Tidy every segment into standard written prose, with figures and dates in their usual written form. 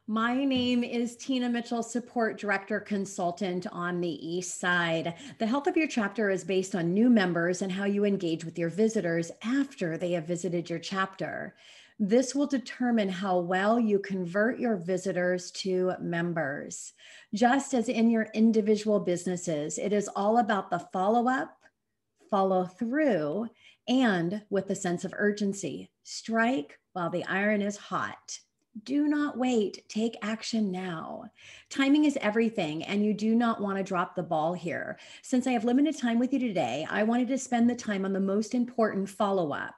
My name is Tina Mitchell, Support Director Consultant on the East Side. The health of your chapter is based on new members and how you engage with your visitors after they have visited your chapter. This will determine how well you convert your visitors to members. Just as in your individual businesses, it is all about the follow-up, follow through, and with a sense of urgency. Strike while the iron is hot. Do not wait. Take action now. Timing is everything, and you do not want to drop the ball here. Since I have limited time with you today, I wanted to spend the time on the most important follow-up,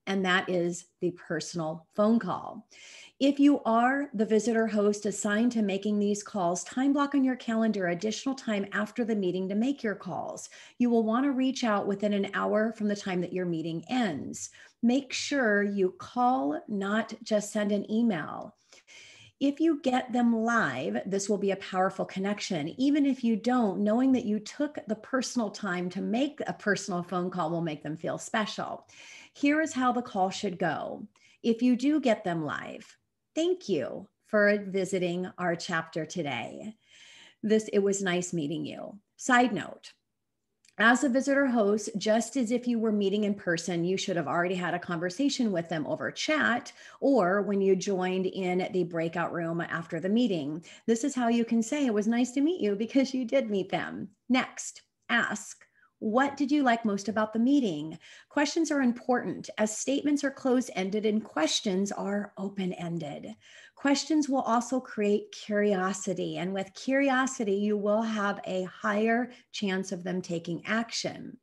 and that is the personal phone call. If you are the visitor host assigned to making these calls, time block on your calendar additional time after the meeting to make your calls. You will want to reach out within an hour from the time that your meeting ends. Make sure you call, not just send an email. If you get them live, this will be a powerful connection. Even if you don't, knowing that you took the personal time to make a personal phone call will make them feel special. Here is how the call should go. If you do get them live, thank you for visiting our chapter today. It was nice meeting you. Side note, as a visitor host, just as if you were meeting in person, you should have already had a conversation with them over chat or when you joined in the breakout room after the meeting. This is how you can say it was nice to meet you because you did meet them. Next, ask, what did you like most about the meeting? Questions are important as statements are closed-ended and questions are open-ended. Questions will also create curiosity, and with curiosity, you will have a higher chance of them taking action.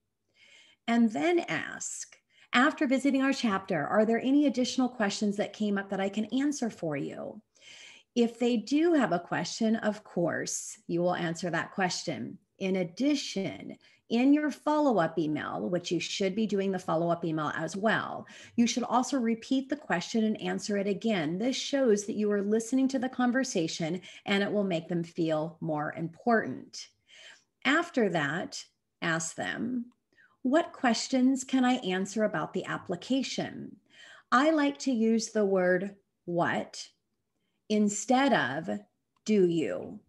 And then ask, after visiting our chapter, are there any additional questions that came up that I can answer for you? If they do have a question, of course, you will answer that question. In addition, in your follow-up email, which you should be doing the follow-up email as well, you should also repeat the question and answer it again. This shows that you are listening to the conversation and it will make them feel more important. After that, ask them, what questions can I answer about the application? I like to use the word what instead of do you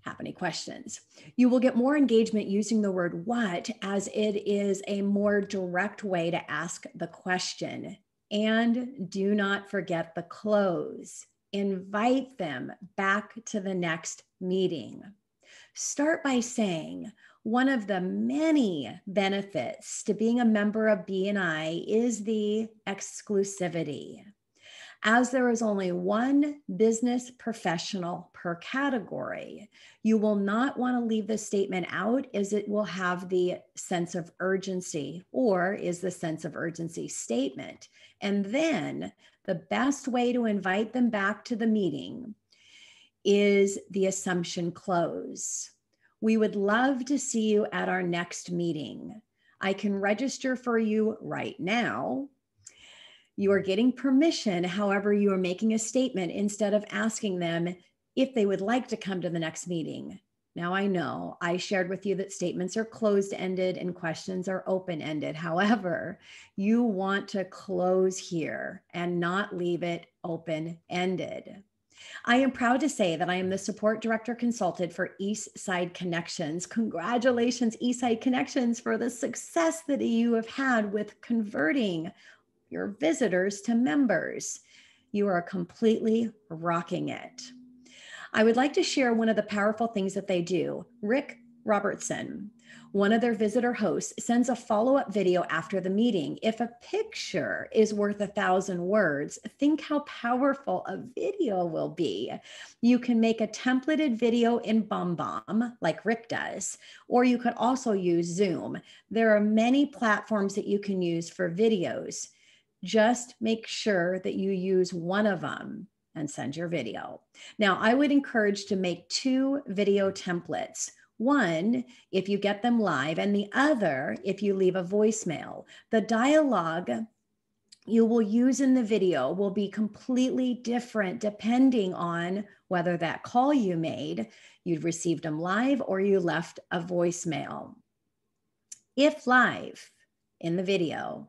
have any questions? You will get more engagement using the word what, as it is a more direct way to ask the question. And do not forget the close. Invite them back to the next meeting. Start by saying, one of the many benefits to being a member of BNI is the exclusivity. As there is only one business professional per category, you will not want to leave this statement out, as it will have the sense of urgency, or is the sense of urgency statement. And then the best way to invite them back to the meeting is the assumption close. We would love to see you at our next meeting. I can register for you right now. You are getting permission, however, you are making a statement instead of asking them if they would like to come to the next meeting. Now, I know I shared with you that statements are closed-ended and questions are open-ended. However, you want to close here and not leave it open-ended. I am proud to say that I am the Support Director Consultant for East Side Connections. Congratulations, East Side Connections, for the success that you have had with converting your visitors to members. You are completely rocking it. I would like to share one of the powerful things that they do. Rick Robertson, one of their visitor hosts, sends a follow-up video after the meeting. If a picture is worth 1,000 words, think how powerful a video will be. You can make a templated video in BombBomb, like Rick does, or you could also use Zoom. There are many platforms that you can use for videos. Just make sure that you use one of them and send your video. Now, I would encourage to make 2 video templates. One, if you get them live, and the other, if you leave a voicemail. The dialogue you will use in the video will be completely different depending on whether that call you made, you received them live, or you left a voicemail. If live in the video,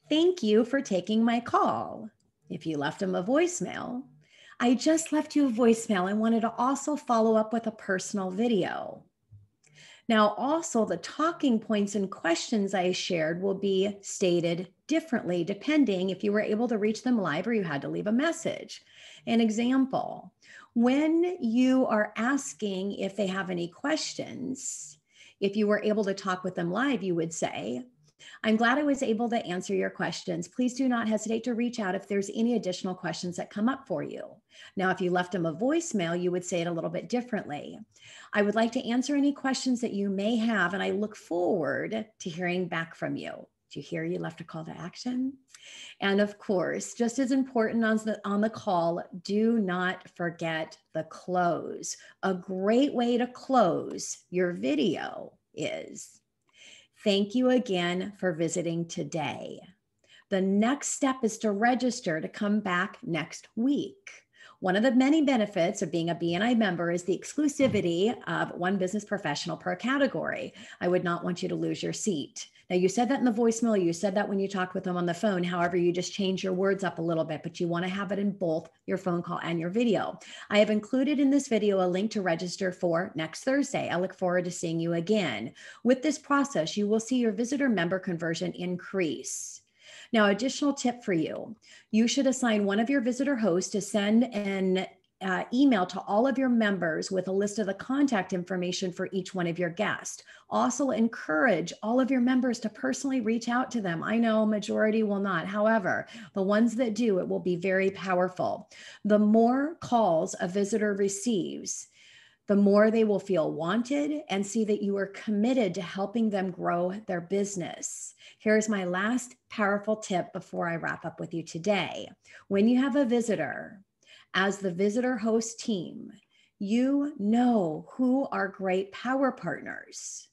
thank you for taking my call. If you left them a voicemail, I just left you a voicemail. I wanted to also follow up with a personal video. Now, also the talking points and questions I shared will be stated differently depending if you were able to reach them live or you had to leave a message. An example, when you are asking if they have any questions, if you were able to talk with them live, you would say, I'm glad I was able to answer your questions. Please do not hesitate to reach out if there's any additional questions that come up for you. Now, if you left them a voicemail, you would say it a little bit differently. I would like to answer any questions that you may have, and I look forward to hearing back from you. Did you hear you left a call to action? And of course, just as important on the call, do not forget the close. A great way to close your video is, thank you again for visiting today. The next step is to register to come back next week. One of the many benefits of being a BNI member is the exclusivity of one business professional per category. I would not want you to lose your seat. Now, you said that in the voicemail, you said that when you talked with them on the phone. However, you just change your words up a little bit, but you want to have it in both your phone call and your video. I have included in this video a link to register for next Thursday. I look forward to seeing you again. With this process, you will see your visitor member conversion increase. Now, additional tip for you, you should assign one of your visitor hosts to send an email to all of your members with a list of the contact information for each one of your guests. Also encourage all of your members to personally reach out to them. I know majority will not. However, the ones that do, it will be very powerful. The more calls a visitor receives, the more they will feel wanted and see that you are committed to helping them grow their business. Here's my last powerful tip before I wrap up with you today. When you have a visitor, as the visitor host team, you know who are great power partners.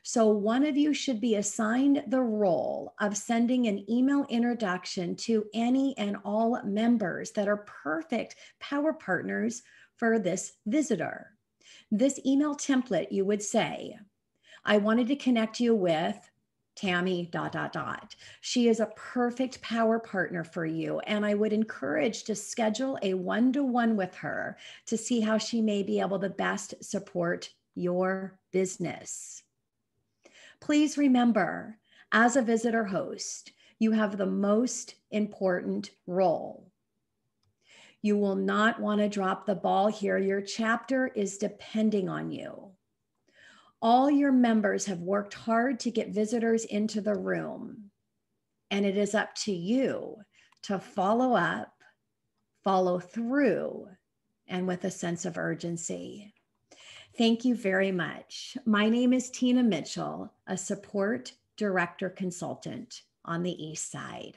So one of you should be assigned the role of sending an email introduction to any and all members that are perfect power partners for this visitor. This email template, you would say, I wanted to connect you with Tammy, ... She is a perfect power partner for you. And I would encourage to schedule a one-to-one with her to see how she may be able to best support your business. Please remember, as a visitor host, you have the most important role. You will not want to drop the ball here. Your chapter is depending on you. All your members have worked hard to get visitors into the room, and it is up to you to follow up, follow through, and with a sense of urgency. Thank you very much. My name is Tina Mitchell, a support director consultant on the East Side.